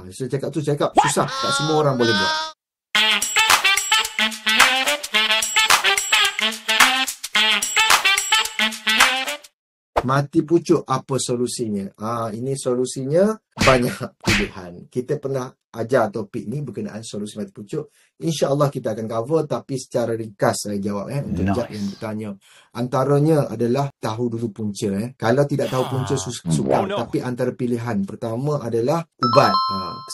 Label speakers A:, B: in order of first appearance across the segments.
A: Saya cakap susah. Tak semua orang boleh buat. Mati pucuk, apa solusinya? Ini solusinya banyak pilihan. Kita pernah ajar topik ni berkenaan solusi mati pucuk. InsyaAllah kita akan cover, tapi secara ringkas saya jawab untuk Jad yang bertanya. Antaranya adalah tahu dulu punca. Kalau tidak tahu punca sukar, tapi antara pilihan pertama adalah ubat.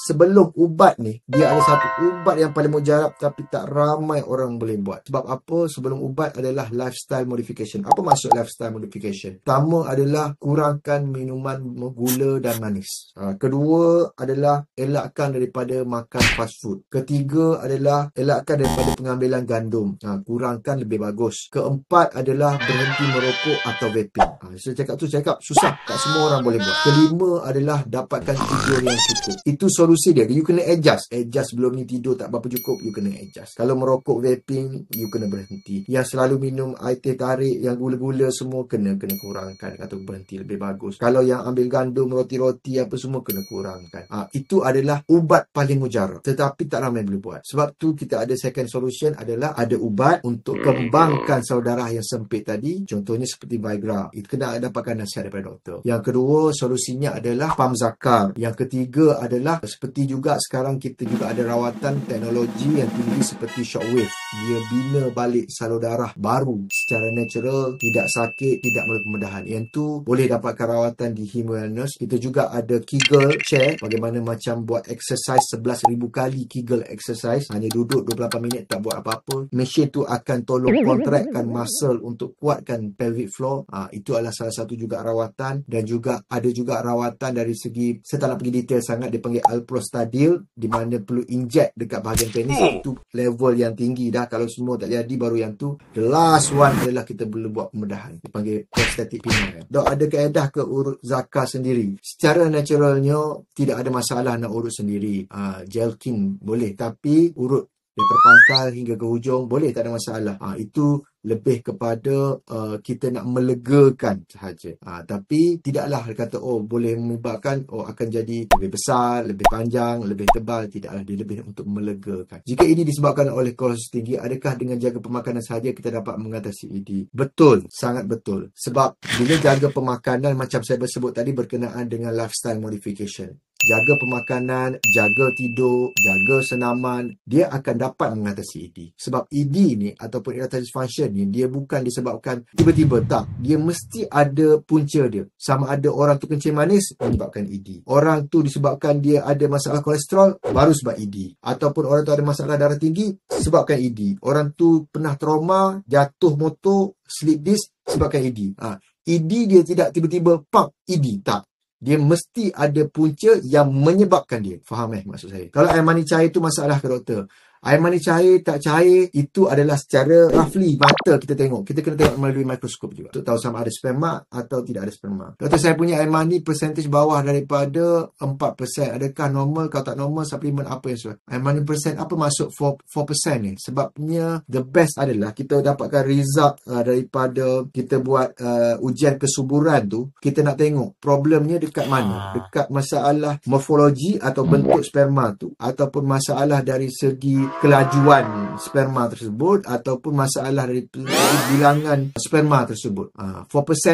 A: Sebelum ubat ni, dia ada satu ubat yang paling mujarab tapi tak ramai orang boleh buat. Sebab apa? Sebelum ubat adalah lifestyle modification. Apa maksud lifestyle modification? Pertama adalah kurangkan minuman gula dan manis. Kedua adalah elakkan daripada makan fast food. Ketiga adalah elakkan daripada pengambilan gandum. Kurangkan lebih bagus. Keempat adalah berhenti merokok atau vaping. Saya cakap susah. Tak semua orang boleh buat. Kelima adalah dapatkan tidur yang cukup. Itu solusi dia. You kena adjust. Sebelum ni tidur tak berapa cukup, you kena adjust. Kalau merokok, vaping, you kena berhenti. Yang selalu minum air teh tarik, yang gula-gula semua kena kurangkan atau berhenti, lebih bagus. Kalau yang ambil gandum, roti-roti apa semua kena kurangkan. Itu adalah ubat paling mujarab. Tetapi tak ramai boleh buat. Sebab tu kita ada second solution adalah ada ubat untuk kembangkan saluran darah yang sempit tadi. Contohnya seperti Viagra. Itu kena dapatkan nasihat daripada doktor. Yang kedua solusinya adalah pam zakar. Yang ketiga adalah seperti juga sekarang kita juga ada rawatan teknologi yang tinggi seperti shockwave. Dia bina balik saluran darah baru secara natural, tidak sakit, tidak melalui pembedahan. Yang tu boleh dapatkan rawatan di Him Wellness. Kita juga ada Kegel chair, bagaimana macam buat exercise 11,000 kali Kegel exercise, hanya duduk 28 minit tak buat apa-apa. Mesin tu akan tolong kontrakkan muscle untuk kuatkan pelvic floor. Itu adalah salah satu juga rawatan. Dan juga ada juga rawatan dari segi, saya tak nak pergi detail sangat, dia panggil Alprostadil, di mana perlu inject dekat bahagian penis. Itu level yang tinggi dah. Kalau semua tak jadi, baru yang tu. The last one adalah kita perlu buat pembedahan, dipanggil prostatic penile. Dok, ada kaedah ke urut zakar sendiri? Secara naturalnya tidak ada masalah nak urut sendiri. Jelking boleh, tapi urut daripada pangkal hingga ke hujung boleh, tak ada masalah. Itu lebih kepada kita nak melegakan sahaja. Tapi tidaklah kata boleh menyebabkan akan jadi lebih besar, lebih panjang, lebih tebal. Tidaklah, dia lebih untuk melegakan. Jika ini disebabkan oleh kolesterol tinggi, adakah dengan jaga pemakanan sahaja kita dapat mengatasi ED? Betul, sangat betul. Sebab bila jaga pemakanan, macam saya sebut tadi, berkenaan dengan lifestyle modification. Jaga pemakanan, jaga tidur, jaga senaman, dia akan dapat mengatasi ED. Sebab ED ni ataupun erectile dysfunction ni, dia bukan disebabkan tiba-tiba, tak. Dia mesti ada punca dia. Sama ada orang tu kencing manis, menyebabkan ED. Orang tu disebabkan dia ada masalah kolesterol, baru sebab ED. Ataupun orang tu ada masalah darah tinggi, sebabkan ED. Orang tu pernah trauma, jatuh motor, slip disc, sebabkan ED. ED dia tidak tiba-tiba pump ED, tak. Dia mesti ada punca yang menyebabkan dia. Faham maksud saya? Kalau air mani cair tu masalah ke doktor? Air mani cair, tak cair, itu adalah secara roughly mata kita tengok. Kita kena tengok melalui mikroskop juga untuk tahu sama ada sperma atau tidak ada sperma. Doktor, saya punya air mani percentage bawah daripada 4%. Adakah normal? Kalau tak normal, suplemen apa yang suai? Air mani percent, apa maksud 4% ni? Sebabnya the best adalah kita dapatkan result daripada kita buat ujian kesuburan tu. Kita nak tengok problemnya dekat mana? Dekat masalah morfologi atau bentuk sperma tu, ataupun masalah dari segi kelajuan sperma tersebut, ataupun masalah dari bilangan sperma tersebut. 4%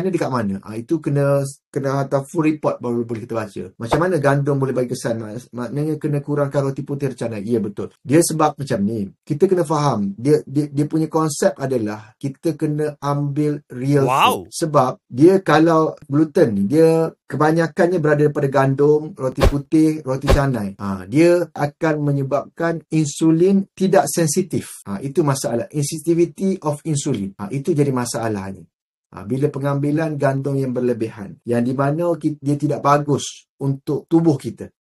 A: ni dekat mana? Itu kena hantar full report baru boleh kita baca. Macam mana gandum boleh bagi kesan? Maknanya kena kurangkan roti putih tercanai. Ya, betul. Dia sebab macam ni. Kita kena faham. Dia punya konsep adalah kita kena ambil real food. Sebab dia kalau gluten ni, dia kebanyakannya berada daripada gandum, roti putih, roti canai. Dia akan menyebabkan insulin tidak sensitif. Itu masalah. Sensitivity of insulin. Itu jadi masalahnya. Bila pengambilan gandum yang berlebihan, yang di mana dia tidak bagus untuk tubuh kita.